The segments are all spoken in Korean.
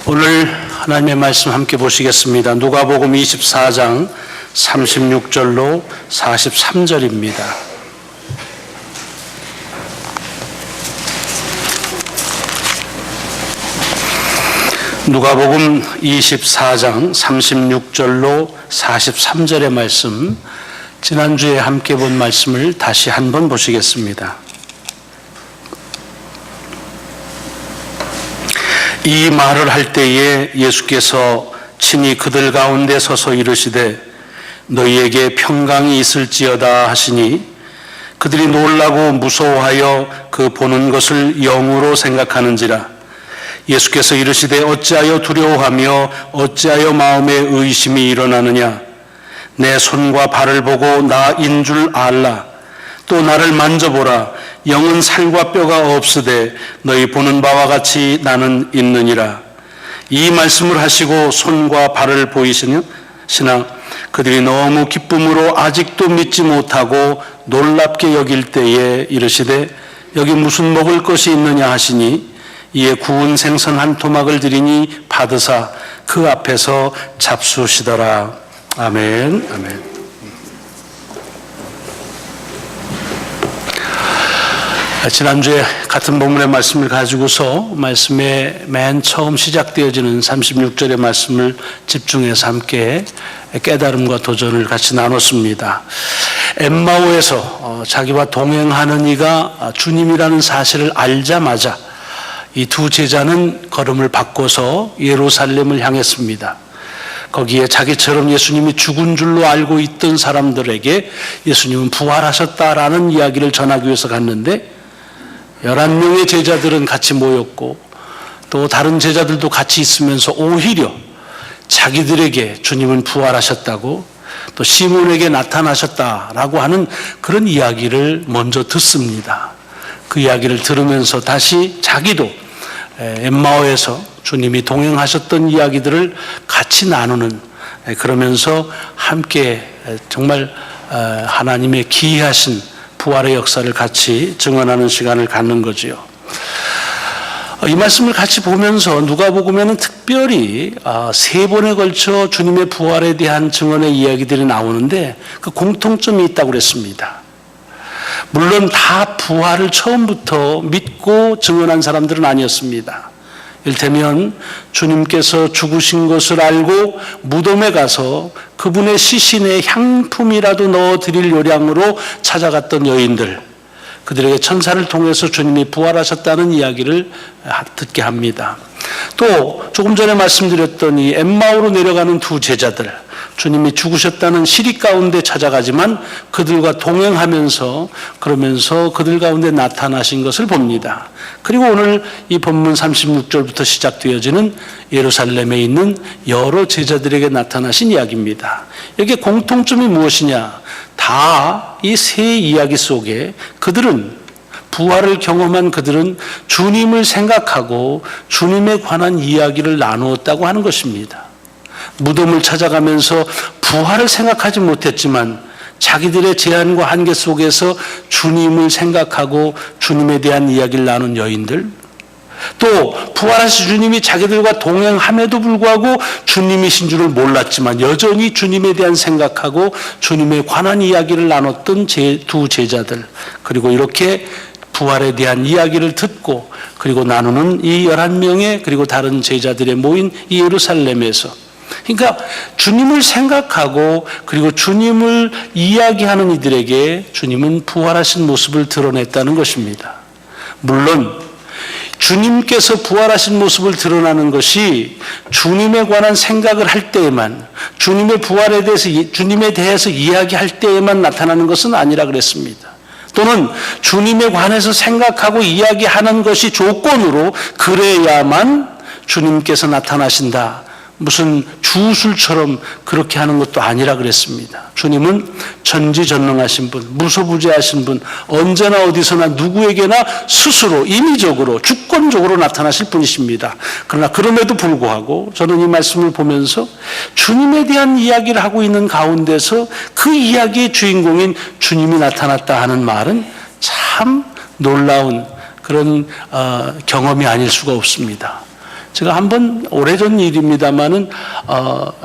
오늘 하나님의 말씀 함께 보시겠습니다. 누가복음 24장 36절로 43절입니다. 누가복음 24장 36절로 43절의 말씀, 지난주에 함께 본 말씀을 다시 한번 보시겠습니다. 이 말을 할 때에 예수께서 친히 그들 가운데 서서 이르시되 너희에게 평강이 있을지어다 하시니 그들이 놀라고 무서워하여 그 보는 것을 영으로 생각하는지라. 예수께서 이르시되 어찌하여 두려워하며 어찌하여 마음에 의심이 일어나느냐. 내 손과 발을 보고 나인 줄 알라. 또 나를 만져보라. 영은 살과 뼈가 없으되 너희 보는 바와 같이 나는 있느니라. 이 말씀을 하시고 손과 발을 보이시나 그들이 너무 기쁨으로 아직도 믿지 못하고 놀랍게 여길 때에 이르시되 여기 무슨 먹을 것이 있느냐 하시니 이에 구운 생선 한 토막을 드리니 받으사 그 앞에서 잡수시더라. 아멘. 아멘. 지난주에 같은 본문의 말씀을 가지고서 말씀의 맨 처음 시작되어지는 36절의 말씀을 집중해서 함께 깨달음과 도전을 같이 나눴습니다. 엠마오에서 자기와 동행하는 이가 주님이라는 사실을 알자마자 이 두 제자는 걸음을 바꿔서 예루살렘을 향했습니다. 거기에 자기처럼 예수님이 죽은 줄로 알고 있던 사람들에게 예수님은 부활하셨다라는 이야기를 전하기 위해서 갔는데 11명의 제자들은 같이 모였고 또 다른 제자들도 같이 있으면서 오히려 자기들에게 주님은 부활하셨다고 또 시몬에게 나타나셨다라고 하는 그런 이야기를 먼저 듣습니다. 그 이야기를 들으면서 다시 자기도 엠마오에서 주님이 동행하셨던 이야기들을 같이 나누는, 그러면서 함께 정말 하나님의 기이하신 부활의 역사를 같이 증언하는 시간을 갖는 거지요. 이 말씀을 같이 보면서 누가복음에는 특별히 3번에 걸쳐 주님의 부활에 대한 증언의 이야기들이 나오는데 그 공통점이 있다고 그랬습니다. 물론 다 부활을 처음부터 믿고 증언한 사람들은 아니었습니다. 이를테면 주님께서 죽으신 것을 알고 무덤에 가서 그분의 시신에 향품이라도 넣어드릴 요량으로 찾아갔던 여인들, 그들에게 천사를 통해서 주님이 부활하셨다는 이야기를 듣게 합니다. 또 조금 전에 말씀드렸던 이 엠마오로 내려가는 두 제자들, 주님이 죽으셨다는 시리 가운데 찾아가지만 그들과 동행하면서 그러면서 그들 가운데 나타나신 것을 봅니다. 그리고 오늘 이 본문 36절부터 시작되어지는 예루살렘에 있는 여러 제자들에게 나타나신 이야기입니다. 여기에 공통점이 무엇이냐? 다 이 세 이야기 속에 그들은, 부활을 경험한 그들은 주님을 생각하고 주님에 관한 이야기를 나누었다고 하는 것입니다. 무덤을 찾아가면서 부활을 생각하지 못했지만 자기들의 제한과 한계 속에서 주님을 생각하고 주님에 대한 이야기를 나눈 여인들, 또 부활하신 주님이 자기들과 동행함에도 불구하고 주님이신 줄을 몰랐지만 여전히 주님에 대한 생각하고 주님에 관한 이야기를 나눴던 두 제자들, 그리고 이렇게 부활에 대한 이야기를 듣고 그리고 나누는 이 11명의 그리고 다른 제자들의 모인 이 예루살렘에서, 그러니까 주님을 생각하고 그리고 주님을 이야기하는 이들에게 주님은 부활하신 모습을 드러냈다는 것입니다. 물론 주님께서 부활하신 모습을 드러나는 것이 주님에 관한 생각을 할 때에만, 주님의 부활에 대해서, 주님에 대해서 이야기할 때에만 나타나는 것은 아니라 그랬습니다. 또는 주님에 관해서 생각하고 이야기하는 것이 조건으로 그래야만 주님께서 나타나신다, 무슨 주술처럼 그렇게 하는 것도 아니라 그랬습니다. 주님은 전지전능하신 분, 무소부재하신 분, 언제나 어디서나 누구에게나 스스로 임의적으로 주권적으로 나타나실 분이십니다. 그러나 그럼에도 불구하고 저는 이 말씀을 보면서 주님에 대한 이야기를 하고 있는 가운데서 그 이야기의 주인공인 주님이 나타났다 하는 말은 참 놀라운 그런 경험이 아닐 수가 없습니다. 제가 한번 오래전 일입니다마는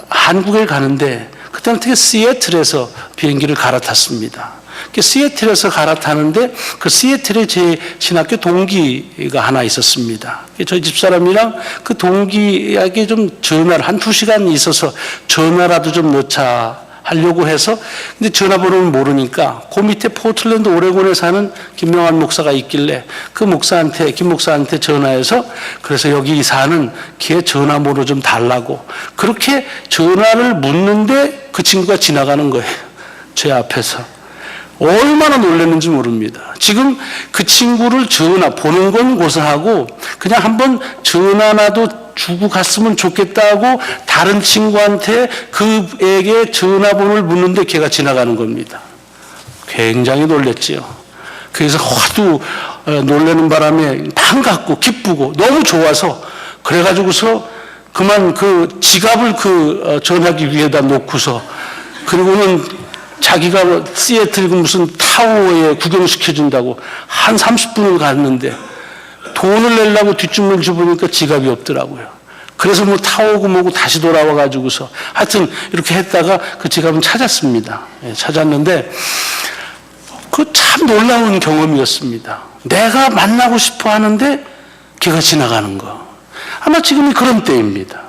한국에 가는데 그때는 특히 시애틀에서 비행기를 갈아탔습니다. 시애틀에서 갈아타는데 그 시애틀에 제 신학교 동기가 하나 있었습니다. 저희 집사람이랑 그 동기에게 좀 전화를 한 2시간 있어서 전화라도 좀 넣자 하려고 해서 근데 전화번호를 모르니까 그 밑에 포틀랜드 오레곤에 사는 김명환 목사가 있길래 그 목사한테 김 목사한테 전화해서 그래서 여기 사는 걔 전화번호 좀 달라고 그렇게 전화를 묻는데 그 친구가 지나가는 거예요. 제 앞에서. 얼마나 놀랐는지 모릅니다. 지금 그 친구를 전화 보는 건 고사하고 그냥 한번 전화라도 주고 갔으면 좋겠다고 다른 친구한테 그에게 전화번호를 묻는데 걔가 지나가는 겁니다. 굉장히 놀랬지요. 그래서 하도 놀라는 바람에 반갑고 기쁘고 너무 좋아서 그래가지고서 그만 그 지갑을 그 전화기 위에다 놓고서 그리고는 자기가 시애틀 무슨 타워에 구경시켜준다고 한 30분을 갔는데 돈을 내려고 뒷주머니를 줘보니까 지갑이 없더라고요. 그래서 뭐 타워고 뭐고 다시 돌아와가지고서 하여튼 이렇게 했다가 그 지갑은 찾았습니다. 찾았는데 그 참 놀라운 경험이었습니다. 내가 만나고 싶어 하는데 걔가 지나가는 거. 아마 지금이 그런 때입니다.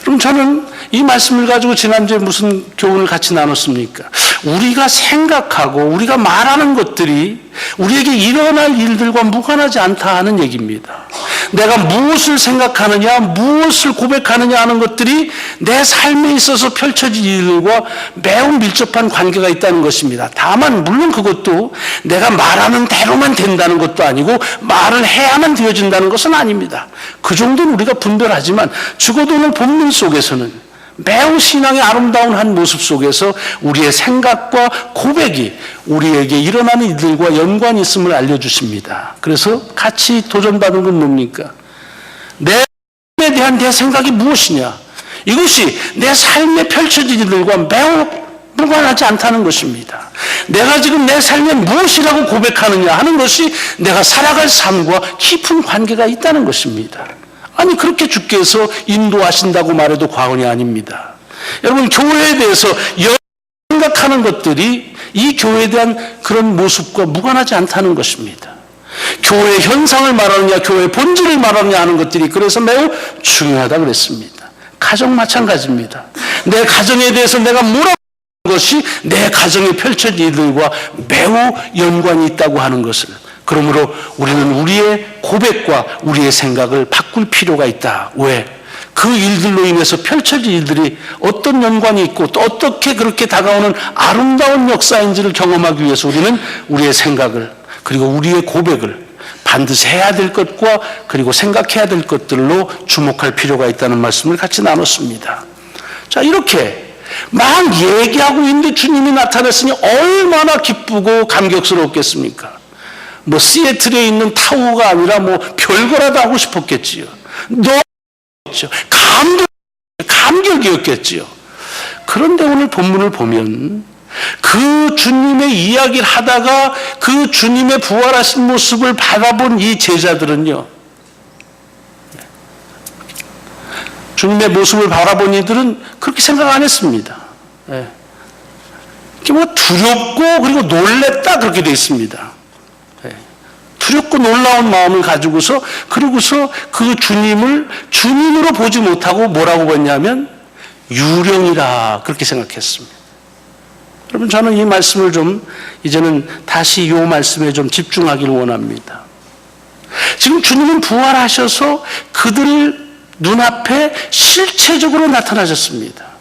그럼 저는 이 말씀을 가지고 지난주에 무슨 교훈을 같이 나눴습니까? 우리가 생각하고 우리가 말하는 것들이 우리에게 일어날 일들과 무관하지 않다 하는 얘기입니다. 내가 무엇을 생각하느냐, 무엇을 고백하느냐 하는 것들이 내 삶에 있어서 펼쳐질 일들과 매우 밀접한 관계가 있다는 것입니다. 다만 물론 그것도 내가 말하는 대로만 된다는 것도 아니고 말을 해야만 되어진다는 것은 아닙니다. 그 정도는 우리가 분별하지만 적어도 오늘 본문 속에서는 매우 신앙의 아름다운 한 모습 속에서 우리의 생각과 고백이 우리에게 일어나는 일들과 연관이 있음을 알려주십니다. 그래서 같이 도전받은 건 뭡니까? 내 삶에 대한 내 생각이 무엇이냐? 이것이 내 삶에 펼쳐진 일들과 매우 무관하지 않다는 것입니다. 내가 지금 내 삶에 무엇이라고 고백하느냐 하는 것이 내가 살아갈 삶과 깊은 관계가 있다는 것입니다. 아니 그렇게 주께서 인도하신다고 말해도 과언이 아닙니다. 여러분 교회에 대해서 생각하는 것들이 이 교회에 대한 그런 모습과 무관하지 않다는 것입니다. 교회의 현상을 말하느냐 교회의 본질을 말하느냐 하는 것들이 그래서 매우 중요하다고 그랬습니다. 가정 마찬가지입니다. 내 가정에 대해서 내가 뭐라고 하는 것이 내 가정에 펼쳐진 일들과 매우 연관이 있다고 하는 것을 그러므로 우리는 우리의 고백과 우리의 생각을 바꿀 필요가 있다. 왜? 그 일들로 인해서 펼쳐진 일들이 어떤 연관이 있고 또 어떻게 그렇게 다가오는 아름다운 역사인지를 경험하기 위해서 우리는 우리의 생각을 그리고 우리의 고백을 반드시 해야 될 것과 그리고 생각해야 될 것들로 주목할 필요가 있다는 말씀을 같이 나눴습니다. 자, 이렇게 막 얘기하고 있는데 주님이 나타났으니 얼마나 기쁘고 감격스러웠겠습니까? 뭐 시애틀에 있는 타워가 아니라 뭐 별거라도 하고 싶었겠지요. 너무 감격이었겠지요. 그런데 오늘 본문을 보면 그 주님의 이야기를 하다가 그 주님의 부활하신 모습을 바라본 이 제자들은요. 주님의 모습을 바라본 이들은 그렇게 생각 안 했습니다. 이게 뭐 두렵고 그리고 놀랬다 그렇게 되어 있습니다. 두렵고 놀라운 마음을 가지고서 그러고서 그 주님을 주님으로 보지 못하고 뭐라고 봤냐면 유령이라 그렇게 생각했습니다. 여러분 저는 이 말씀을 좀 이제는 다시 이 말씀에 좀 집중하기를 원합니다. 지금 주님은 부활하셔서 그들 눈앞에 실체적으로 나타나셨습니다.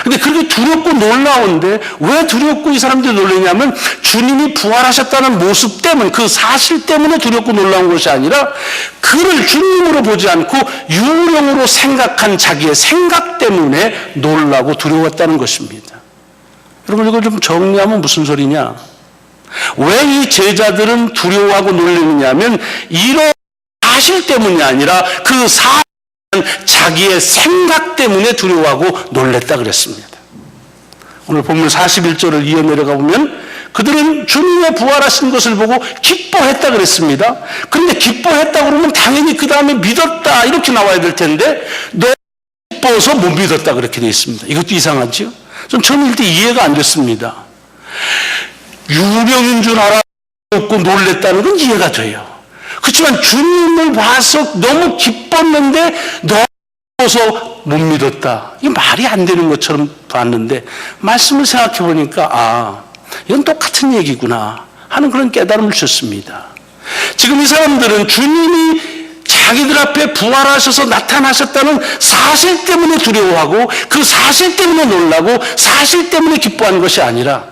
근데 그렇게 두렵고 놀라운데 왜 두렵고 이 사람들이 놀라냐면 주님이 부활하셨다는 모습 때문 그 사실 때문에 두렵고 놀라운 것이 아니라 그를 주님으로 보지 않고 유령으로 생각한 자기의 생각 때문에 놀라고 두려웠다는 것입니다. 여러분 이걸 좀 정리하면 무슨 소리냐? 왜 이 제자들은 두려워하고 놀라느냐면 이런 사실 때문이 아니라 그 자기의 생각 때문에 두려워하고 놀랬다 그랬습니다. 오늘 본문 41절을 이어 내려가 보면 그들은 주님의 부활하신 것을 보고 기뻐했다 그랬습니다. 그런데 기뻐했다 그러면 당연히 그 다음에 믿었다 이렇게 나와야 될 텐데 너무 기뻐서 못 믿었다 그렇게 되어 있습니다. 이것도 이상하죠? 전 처음 읽을 때 이해가 안 됐습니다. 유령인 줄 알았고 놀랬다는 건 이해가 돼요. 그렇지만 주님을 봐서 너무 기뻤는데 너무 기뻐서 못 믿었다. 이게 말이 안 되는 것처럼 봤는데 말씀을 생각해 보니까 이건 똑같은 얘기구나 하는 그런 깨달음을 주셨습니다. 지금 이 사람들은 주님이 자기들 앞에 부활하셔서 나타나셨다는 사실 때문에 두려워하고 그 사실 때문에 놀라고 사실 때문에 기뻐하는 것이 아니라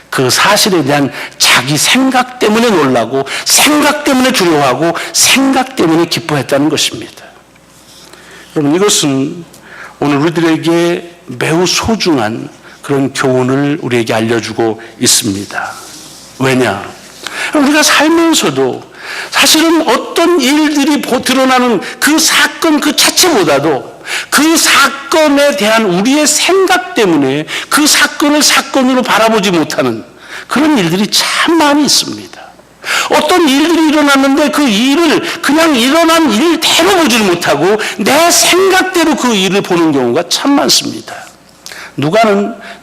그 사실에 대한 자기 생각 때문에 놀라고 생각 때문에 두려워하고 생각 때문에 기뻐했다는 것입니다. 여러분, 이것은 오늘 우리들에게 매우 소중한 그런 교훈을 우리에게 알려주고 있습니다. 왜냐? 우리가 살면서도 사실은 어떤 일들이 드러나는 그 사건 그 자체보다도 그 사건에 대한 우리의 생각 때문에 그 사건을 사건으로 바라보지 못하는 그런 일들이 참 많이 있습니다. 어떤 일들이 일어났는데 그 일을 그냥 일어난 일대로 보질 못하고 내 생각대로 그 일을 보는 경우가 참 많습니다.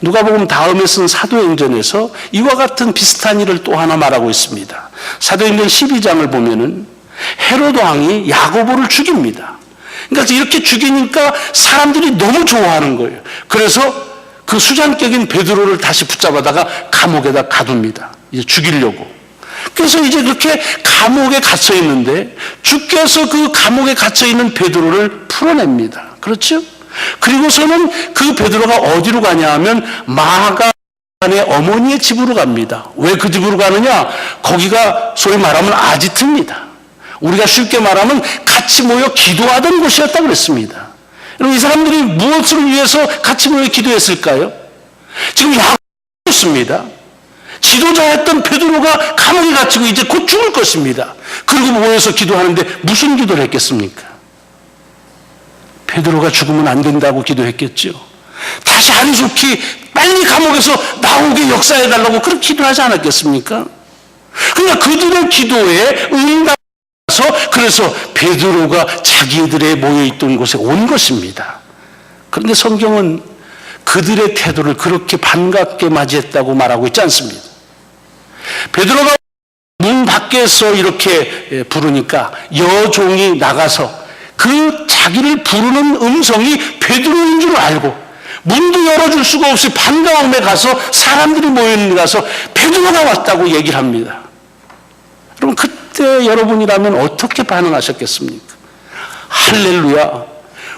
누가복음 다음에 쓴 사도행전에서 이와 같은 비슷한 일을 또 하나 말하고 있습니다. 사도행전 12장을 보면은 헤로드 왕이 야고보를 죽입니다. 그러니까 이렇게 죽이니까 사람들이 너무 좋아하는 거예요. 그래서 그 수장격인 베드로를 다시 붙잡아다가 감옥에다 가둡니다. 이제 죽이려고. 그래서 이제 그렇게 감옥에 갇혀 있는데 주께서 그 감옥에 갇혀 있는 베드로를 풀어냅니다. 그렇죠? 그리고서는 그 베드로가 어디로 가냐 하면 마가의 어머니의 집으로 갑니다. 왜 그 집으로 가느냐? 거기가 소위 말하면 아지트입니다. 우리가 쉽게 말하면 같이 모여 기도하던 곳이었다고 그랬습니다. 여러분, 이 사람들이 무엇을 위해서 같이 모여 기도했을까요? 지금 야고보였습니다. 지도자였던 베드로가 감옥에 갇히고 이제 곧 죽을 것입니다. 그리고 모여서 기도하는데 무슨 기도를 했겠습니까? 베드로가 죽으면 안 된다고 기도했겠죠. 다시 하루속히 빨리 감옥에서 나오게 역사해달라고 그렇게 기도하지 않았겠습니까? 그러니까 그들의 기도에 응답해서 그래서 베드로가 자기들의 모여있던 곳에 온 것입니다. 그런데 성경은 그들의 태도를 그렇게 반갑게 맞이했다고 말하고 있지 않습니다. 베드로가 문 밖에서 이렇게 부르니까 여종이 나가서 그 자기를 부르는 음성이 베드로인 줄 알고 문도 열어줄 수가 없이 반가움에 가서 사람들이 모여있는 데 가서 베드로가 왔다고 얘기를 합니다. 여러분, 그때 여러분이라면 어떻게 반응하셨겠습니까? 할렐루야,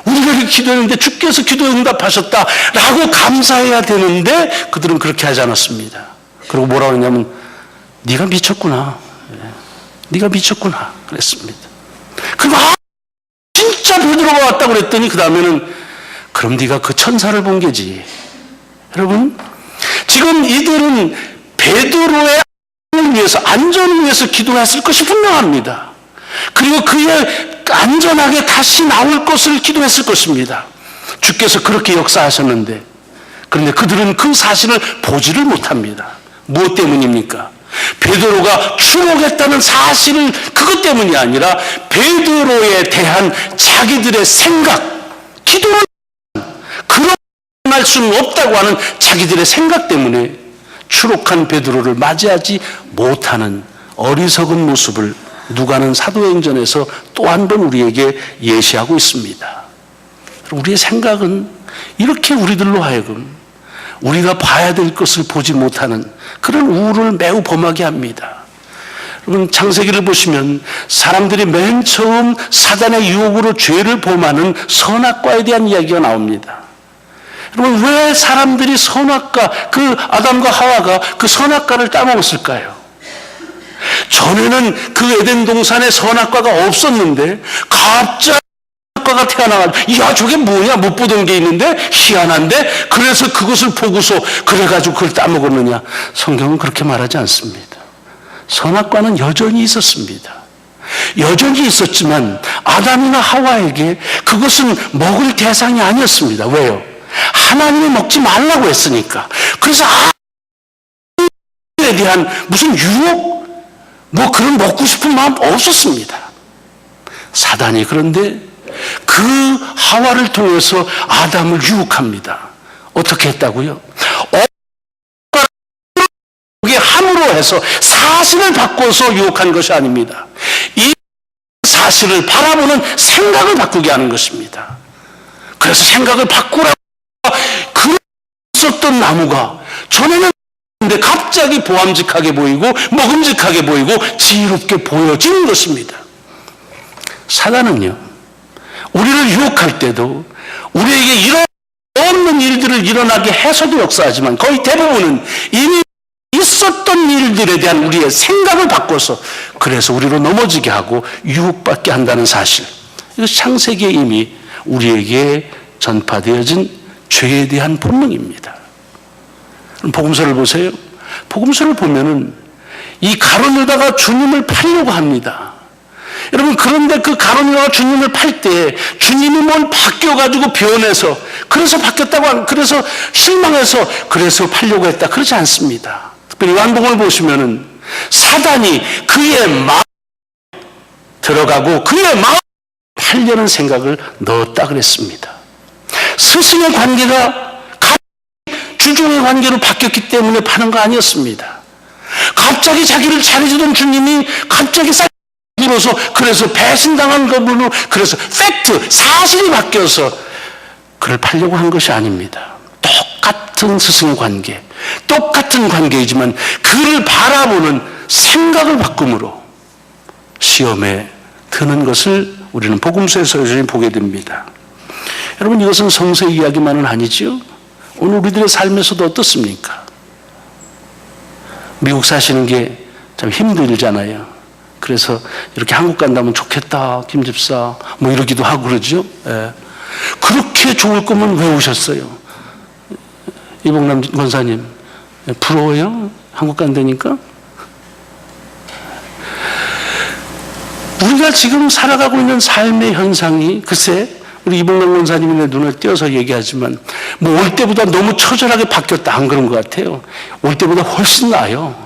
우리가 이렇게 기도했는데 주께서 기도에 응답하셨다라고 감사해야 되는데 그들은 그렇게 하지 않았습니다. 그리고 뭐라고 했냐면 네가 미쳤구나, 네가 미쳤구나 그랬습니다. 그리고 진짜 베드로가 왔다고 그랬더니 그 다음에는 그럼 네가 그 천사를 본 게지. 여러분, 지금 이들은 베드로의 안전을 위해서 기도했을 것이 분명합니다. 그리고 그의 안전하게 다시 나올 것을 기도했을 것입니다. 주께서 그렇게 역사하셨는데, 그런데 그들은 그 사실을 보지를 못합니다. 무엇 때문입니까? 베드로가 추록했다는 사실을 그것 때문이 아니라 베드로에 대한 자기들의 생각, 기도를 그런 할 수는 없다고 하는 자기들의 생각 때문에 추록한 베드로를 맞이하지 못하는 어리석은 모습을 누가는 사도행전에서 또 한 번 우리에게 예시하고 있습니다. 우리의 생각은 이렇게 우리들로 하여금 우리가 봐야 될 것을 보지 못하는 그런 우울을 매우 범하게 합니다. 여러분, 창세기를 보시면 사람들이 맨 처음 사단의 유혹으로 죄를 범하는 선악과에 대한 이야기가 나옵니다. 여러분, 왜 사람들이 선악과, 그 아담과 하와가 그 선악과를 따먹었을까요? 전에는 그 에덴 동산에 선악과가 없었는데 갑자기 선악과가 태어나가지고 야, 저게 뭐냐, 못 보던 게 있는데 희한한데, 그래서 그것을 보고서 그래가지고 그걸 따먹었느냐? 성경은 그렇게 말하지 않습니다. 선악과는 여전히 있었습니다. 여전히 있었지만 아담이나 하와에게 그것은 먹을 대상이 아니었습니다. 왜요? 하나님이 먹지 말라고 했으니까. 그래서 에 대한 무슨 유혹, 뭐 그런 먹고 싶은 마음 없었습니다. 사단이 그런데 그 하와를 통해서 아담을 유혹합니다. 어떻게 했다고요? 함으로 해서 사실을 바꿔서 유혹한 것이 아닙니다. 이 사실을 바라보는 생각을 바꾸게 하는 것입니다. 그래서 생각을 바꾸라고 그 있었던 나무가 전에는 근데 갑자기 보암직하게 보이고 먹음직하게 보이고 지혜롭게 보여지는 것입니다. 사단은요, 우리를 유혹할 때도 우리에게 이런 없는 일들을 일어나게 해서도 역사하지만 거의 대부분은 이미 있었던 일들에 대한 우리의 생각을 바꿔서 그래서 우리로 넘어지게 하고 유혹받게 한다는 사실. 이거 창세기에 이미 우리에게 전파되어진 죄에 대한 본능입니다. 복음서를 보세요. 복음서를 보면은 이 가룟 유다가 주님을 팔려고 합니다. 여러분, 그런데 그 가룟 유다가 주님을 팔 때 주님이 뭘 바뀌어가지고 변해서 그래서 바뀌었다고, 그래서 실망해서 그래서 팔려고 했다, 그렇지 않습니다. 특별히 요한복음을 보시면은 사단이 그의 마음에 들어가고 그의 마음에 팔려는 생각을 넣었다 그랬습니다. 스승의 관계가 주종의 관계로 바뀌었기 때문에 파는 거 아니었습니다. 갑자기 자기를 잘해주던 주님이 갑자기 싹 불어서 그래서 배신당한 것으로 그래서 팩트, 사실이 바뀌어서 그를 팔려고 한 것이 아닙니다. 똑같은 스승의 관계, 똑같은 관계이지만 그를 바라보는 생각을 바꿈으로 시험에 드는 것을 우리는 복음서에서 여전히 보게 됩니다. 여러분, 이것은 성서 이야기만은 아니죠. 오늘 우리들의 삶에서도 어떻습니까? 미국 사시는 게 참 힘들잖아요. 그래서 이렇게 한국 간다면 좋겠다, 김 집사, 뭐 이러기도 하고 그러죠. 예. 그렇게 좋을 거면 왜 오셨어요? 이봉남 권사님, 부러워요? 한국 간다니까? 우리가 지금 살아가고 있는 삶의 현상이 글쎄, 우리 이봉남 권사님이 내 눈을 띄어서 얘기하지만 뭐 올 때보다 너무 처절하게 바뀌었다, 안 그런 것 같아요. 올 때보다 훨씬 나아요.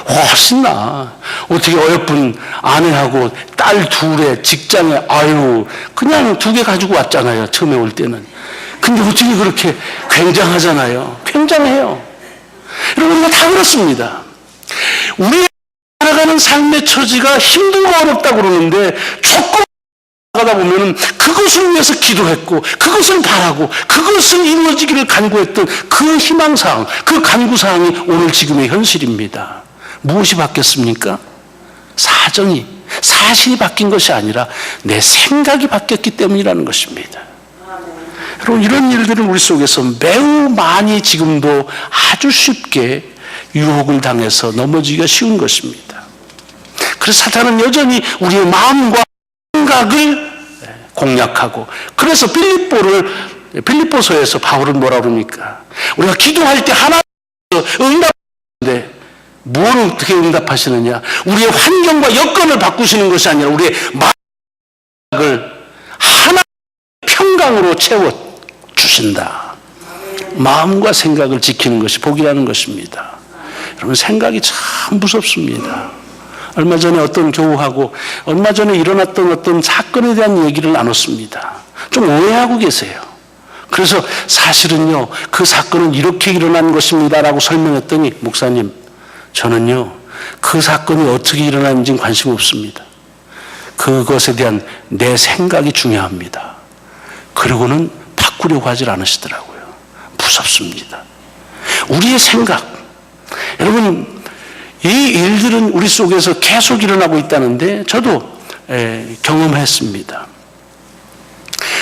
훨씬 나아. 어떻게 어여쁜 아내하고 딸 둘에 직장에 아유 그냥 2개 가지고 왔잖아요, 처음에 올 때는. 근데 어떻게 그렇게 굉장하잖아요. 굉장해요. 여러분, 우리가 다 그렇습니다. 우리 살아가는 삶의 처지가 힘들고 어렵다고 그러는데 조금 가다 보면은 그것을 위해서 기도했고 그것을 바라고 그것을 이루어지기를 간구했던 그 희망사항, 그 간구사항이 오늘 지금의 현실입니다. 무엇이 바뀌었습니까? 사실이 바뀐 것이 아니라 내 생각이 바뀌었기 때문이라는 것입니다. 여러분, 이런 일들은 우리 속에서 매우 많이 지금도 아주 쉽게 유혹을 당해서 넘어지기가 쉬운 것입니다. 그래서 사탄은 여전히 우리의 마음과 생각을 공략하고, 그래서 빌립보서에서 바울은 뭐라 그럽니까? 우리가 기도할 때 하나님께서 응답하는데 뭘 어떻게 응답하시느냐? 우리의 환경과 여건을 바꾸시는 것이 아니라 우리의 마음을 하나님의 평강으로 채워 주신다. 마음과 생각을 지키는 것이 복이라는 것입니다. 여러분, 생각이 참 무섭습니다. 얼마 전에 어떤 교우하고 얼마 전에 일어났던 어떤 사건에 대한 얘기를 나눴습니다. 좀 오해하고 계세요. 그래서 사실은요, 그 사건은 이렇게 일어난 것입니다라고 설명했더니, 목사님, 저는요 그 사건이 어떻게 일어났는지 관심 없습니다. 그것에 대한 내 생각이 중요합니다. 그리고는 바꾸려고 하질 않으시더라고요. 무섭습니다. 우리의 생각, 여러분, 이 일들은 우리 속에서 계속 일어나고 있다는데 저도 경험했습니다.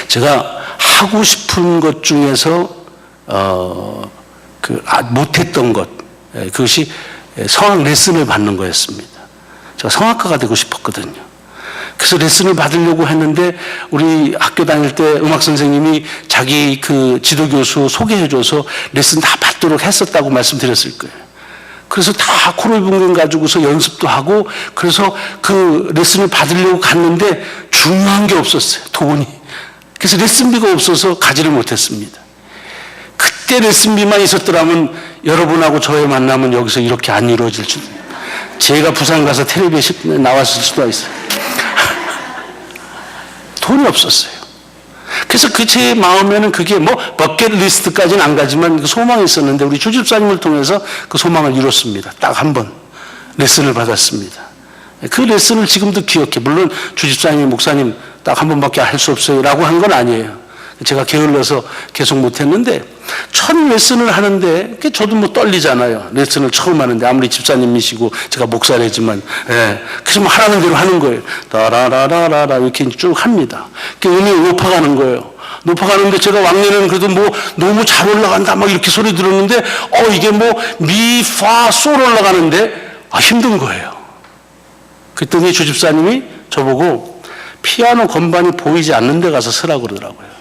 제가 하고 싶은 것 중에서 못했던 것, 그것이 성악 레슨을 받는 거였습니다. 제가 성악가가 되고 싶었거든요. 그래서 레슨을 받으려고 했는데 우리 학교 다닐 때 음악 선생님이 자기 그 지도교수 소개해줘서 레슨 다 받도록 했었다고 말씀드렸을 거예요. 그래서 다 코를 붕괴 가지고서 연습도 하고, 그래서 그 레슨을 받으려고 갔는데 중요한 게 없었어요, 돈이. 그래서 레슨비가 없어서 가지를 못했습니다. 그때 레슨비만 있었더라면 여러분하고 저의 만남은 여기서 이렇게 안 이루어질 줄. 제가 부산 가서 텔레비전에 나왔을 수도 있어요. 돈이 없었어요. 그래서 제 마음에는 그게 뭐 버킷리스트까지는 안 가지만 그 소망이 있었는데 우리 주집사님을 통해서 그 소망을 이뤘습니다. 딱 한 번 레슨을 받았습니다. 그 레슨을 지금도 기억해. 물론 주집사님, 목사님 딱 한 번밖에 할 수 없어요 라고 한 건 아니에요. 제가 게을러서 계속 못했는데 첫 레슨을 하는데 저도 뭐 떨리잖아요. 레슨을 처음 하는데 아무리 집사님이시고 제가 목사래지만 그래서 뭐 하라는 대로 하는 거예요. 따라라라라 이렇게 쭉 합니다. 음이 높아가는 거예요. 높아가는데 제가 왕년에는 그래도 뭐 너무 잘 올라간다 막 이렇게 소리 들었는데 이게 뭐 미, 파, 솔 올라가는데 힘든 거예요. 그랬더니 주집사님이 저보고 피아노 건반이 보이지 않는 데 가서 서라고 그러더라고요.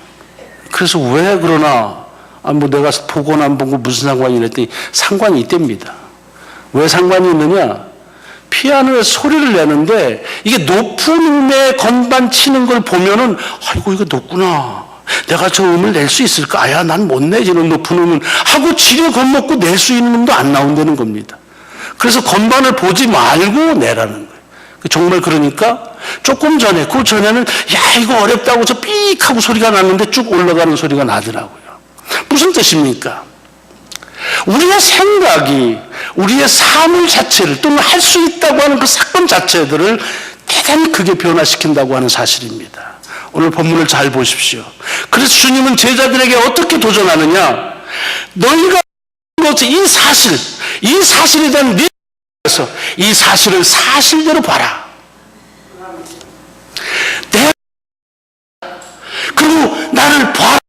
그래서 왜 그러나 뭐 내가 보고는 안 보고 무슨 상관이 이랬더니 상관이 있답니다. 왜 상관이 있느냐? 피아노에 소리를 내는데 이게 높은 음의 건반 치는 걸 보면은 아이고 이거 높구나. 내가 저 음을 낼 수 있을까? 아야 난 못 내지는 높은 음은 하고 지레 겁먹고 낼 수 있는 음도 안 나온다는 겁니다. 그래서 건반을 보지 말고 내라는 거예요. 정말 그러니까 조금 전에 그 전에는 야 이거 어렵다고 저 삑 하고 소리가 났는데 쭉 올라가는 소리가 나더라고요. 무슨 뜻입니까? 우리의 생각이 우리의 삶을 자체를 또는 할 수 있다고 하는 그 사건 자체들을 대단히 크게 변화시킨다고 하는 사실입니다. 오늘 본문을 잘 보십시오. 그래서 주님은 제자들에게 어떻게 도전하느냐? 너희가 이 사실에 대한 이 사실을 사실대로 봐라. 그리고 나를 봐라.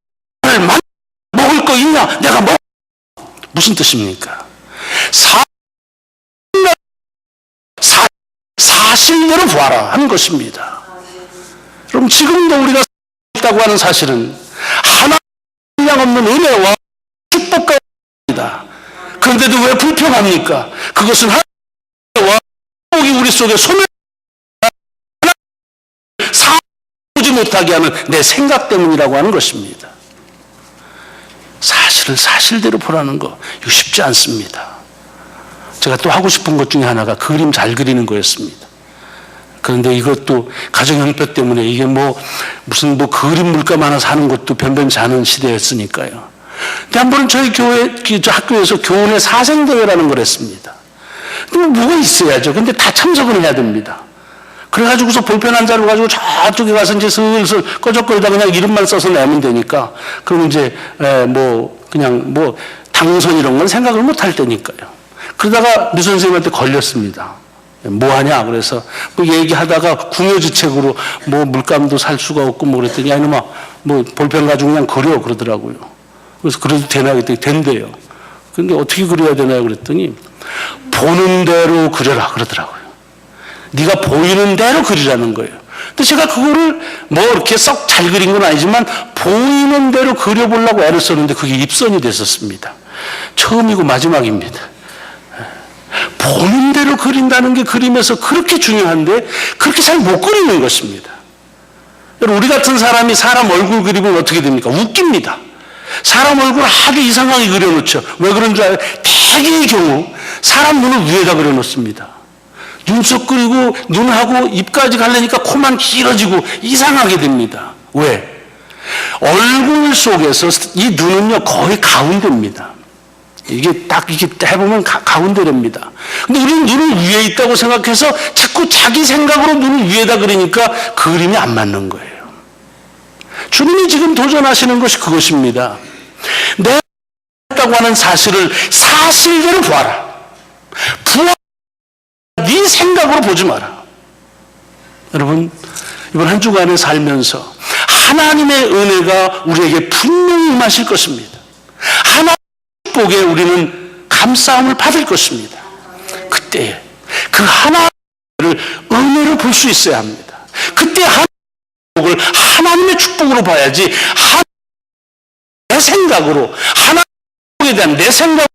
먹을 거 있냐? 내가 무슨 뜻입니까? 사실대로 봐라 하는 것입니다. 그럼 지금도 우리가 있다고 하는 사실은 하나님 없는 은혜와 축복과 입니다. 그런데도 왜 불평합니까? 그것은 하나님과 축복이 우리 속에 소멸 보지 못하게 하는 내 생각 때문이라고 하는 것입니다. 사실은 사실대로 보라는 거 이거 쉽지 않습니다. 제가 또 하고 싶은 것 중에 하나가 그림 잘 그리는 거였습니다. 그런데 이것도 가정 형편 때문에 이게 무슨 그림 물감 하나 사는 것도 변변치 않은 시대였으니까요. 근데 한 번은 저희 학교에서 교훈의 사생대회라는 걸 했습니다. 뭐가 있어야죠. 근데 다 참석을 해야 됩니다. 그래가지고서 볼펜 한 자루 가지고 저쪽에 가서 이제 슬슬 꺼적거리다 그냥 이름만 써서 내면 되니까, 그럼 이제, 그냥 당선 이런 건 생각을 못 할 때니까요. 그러다가 류 선생님한테 걸렸습니다. 뭐 하냐? 그래서 얘기하다가 궁여지책으로 물감도 살 수가 없고 그랬더니, 야, 이놈아, 볼펜 가지고 그냥 그려 그러더라고요. 그래서 그래도 되나? 그랬더니 된대요. 근데 어떻게 그려야 되나요? 그랬더니, 보는 대로 그려라 그러더라고요. 네가 보이는 대로 그리라는 거예요. 근데 제가 그거를 이렇게 썩 잘 그린 건 아니지만 보이는 대로 그려보려고 애를 썼는데 그게 입선이 됐었습니다. 처음이고 마지막입니다. 보는 대로 그린다는 게 그림에서 그렇게 중요한데 그렇게 잘 못 그리는 것입니다. 우리 같은 사람이 사람 얼굴 그리면 어떻게 됩니까? 웃깁니다. 사람 얼굴을 하도 이상하게 그려놓죠. 왜 그런 줄 알아요? 대개의 경우 사람 눈을 위에다 그려놓습니다. 눈썹 그리고 눈하고 입까지 가려니까 코만 길어지고 이상하게 됩니다. 왜? 얼굴 속에서 이 눈은요 거의 가운데입니다. 이게 딱 이렇게 해보면 가운데랍니다. 근데 우리는 눈을 위에 있다고 생각해서 자꾸 자기 생각으로 눈을 위에다 그리니까 그림이 안 맞는 거예요. 주님이 지금 도전하시는 것이 그것입니다. 내가 했다고 하는 사실을 사실대로 보아라. 네 생각으로 보지 마라. 여러분, 이번 한 주간에 살면서 하나님의 은혜가 우리에게 분명히 임하실 것입니다. 하나님의 축복에 우리는 감사함을 받을 것입니다. 그때 그 하나님의 은혜를 볼 수 있어야 합니다. 그때 하나님의 축복을 하나님의 축복으로 봐야지 내 생각으로 하나님에 대한 내 생각을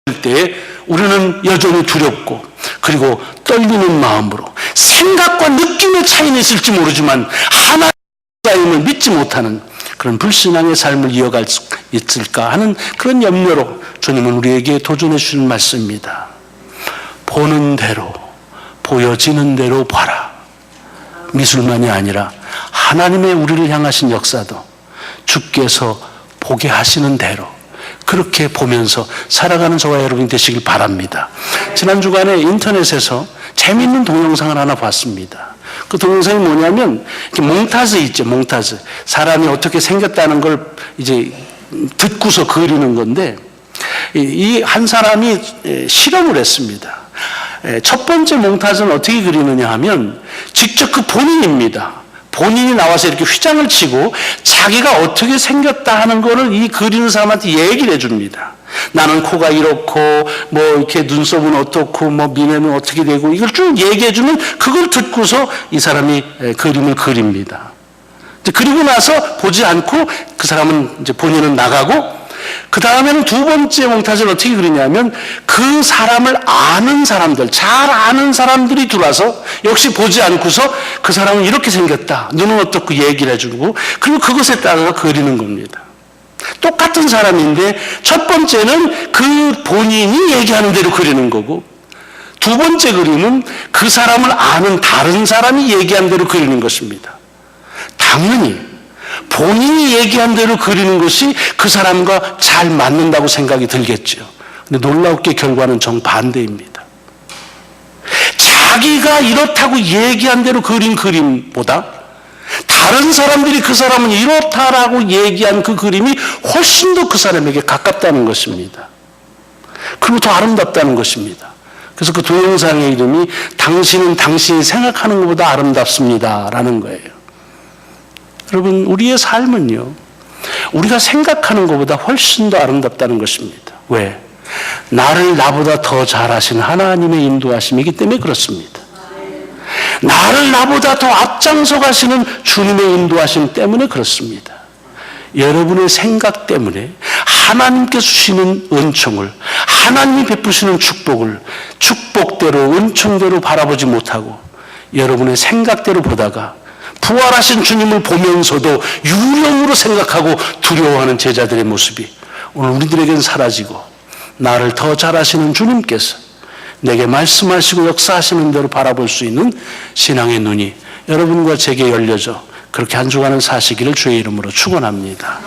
볼 때 우리는 여전히 두렵고 그리고 떨리는 마음으로 생각과 느낌의 차이는 있을지 모르지만 하나님을 믿지 못하는 그런 불신앙의 삶을 이어갈 수 있을까 하는 그런 염려로 주님은 우리에게 도전해 주시는 말씀입니다. 보는 대로, 보여지는 대로 봐라. 미술만이 아니라 하나님의 우리를 향하신 역사도 주께서 보게 하시는 대로 그렇게 보면서 살아가는 저와 여러분이 되시길 바랍니다. 지난 주간에 인터넷에서 재미있는 동영상을 하나 봤습니다. 그 동영상이 뭐냐면 몽타주 있죠, 몽타주. 사람이 어떻게 생겼다는 걸 이제 듣고서 그리는 건데 이 한 사람이 실험을 했습니다. 첫 번째 몽타주는 어떻게 그리느냐 하면 직접 그 본인입니다. 본인이 나와서 이렇게 휘장을 치고 자기가 어떻게 생겼다 하는 거를 이 그리는 사람한테 얘기를 해줍니다. 나는 코가 이렇고 뭐 이렇게 눈썹은 어떻고 뭐 미래는 어떻게 되고 이걸 쭉 얘기해주면 그걸 듣고서 이 사람이 그림을 그립니다. 그리고 나서 보지 않고 그 사람은 이제 본인은 나가고 그 다음에는 두 번째 몽타주를 어떻게 그리냐면 그 사람을 아는 사람들, 잘 아는 사람들이 들어와서 역시 보지 않고서 그 사람은 이렇게 생겼다. 눈은 어떻고 얘기를 해주고 그리고 그것에 따라서 그리는 겁니다. 똑같은 사람인데 첫 번째는 그 본인이 얘기하는 대로 그리는 거고 두 번째 그림은 그 사람을 아는 다른 사람이 얘기한 대로 그리는 것입니다. 당연히 본인이 얘기한 대로 그리는 것이 그 사람과 잘 맞는다고 생각이 들겠죠. 근데 놀랍게 결과는 정반대입니다. 자기가 이렇다고 얘기한 대로 그린 그림보다 다른 사람들이 그 사람은 이렇다라고 얘기한 그 그림이 훨씬 더 그 사람에게 가깝다는 것입니다. 그리고 더 아름답다는 것입니다. 그래서 그 동영상의 이름이 당신은 당신이 생각하는 것보다 아름답습니다 라는 거예요. 여러분, 우리의 삶은요, 우리가 생각하는 것보다 훨씬 더 아름답다는 것입니다. 왜? 나를 나보다 더 잘하시는 하나님의 인도하심이기 때문에 그렇습니다. 나를 나보다 더 앞장서 가시는 주님의 인도하심 때문에 그렇습니다. 여러분의 생각 때문에 하나님께 주시는 은총을, 하나님이 베푸시는 축복을 축복대로, 은총대로 바라보지 못하고 여러분의 생각대로 보다가 부활하신 주님을 보면서도 유령으로 생각하고 두려워하는 제자들의 모습이 오늘 우리들에게는 사라지고 나를 더 잘하시는 주님께서 내게 말씀하시고 역사하시는 대로 바라볼 수 있는 신앙의 눈이 여러분과 제게 열려져 그렇게 한 주간을 사시기를 주의 이름으로 축원합니다.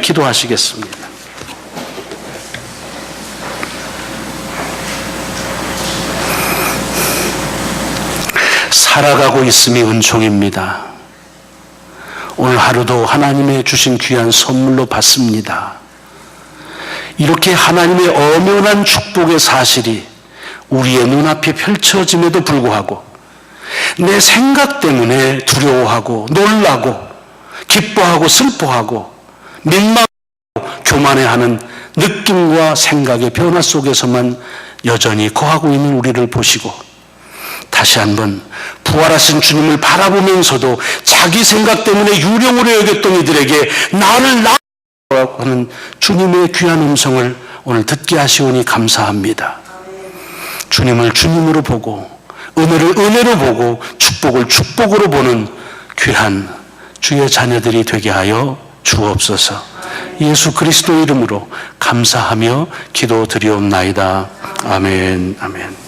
기도하시겠습니다. 살아가고 있음이 은총입니다. 오늘 하루도 하나님의 주신 귀한 선물로 받습니다. 이렇게 하나님의 엄연한 축복의 사실이 우리의 눈앞에 펼쳐짐에도 불구하고 내 생각 때문에 두려워하고 놀라고 기뻐하고 슬퍼하고 민망하고 교만해하는 느낌과 생각의 변화 속에서만 여전히 거하고 있는 우리를 보시고 다시 한번 부활하신 주님을 바라보면서도 자기 생각 때문에 유령으로 여겼던 이들에게 나를 낳으라고 하는 주님의 귀한 음성을 오늘 듣게 하시오니 감사합니다. 주님을 주님으로 보고 은혜를 은혜로 보고 축복을 축복으로 보는 귀한 주의 자녀들이 되게 하여 주옵소서. 예수 그리스도 이름으로 감사하며 기도드리옵나이다. 아멘. 아멘.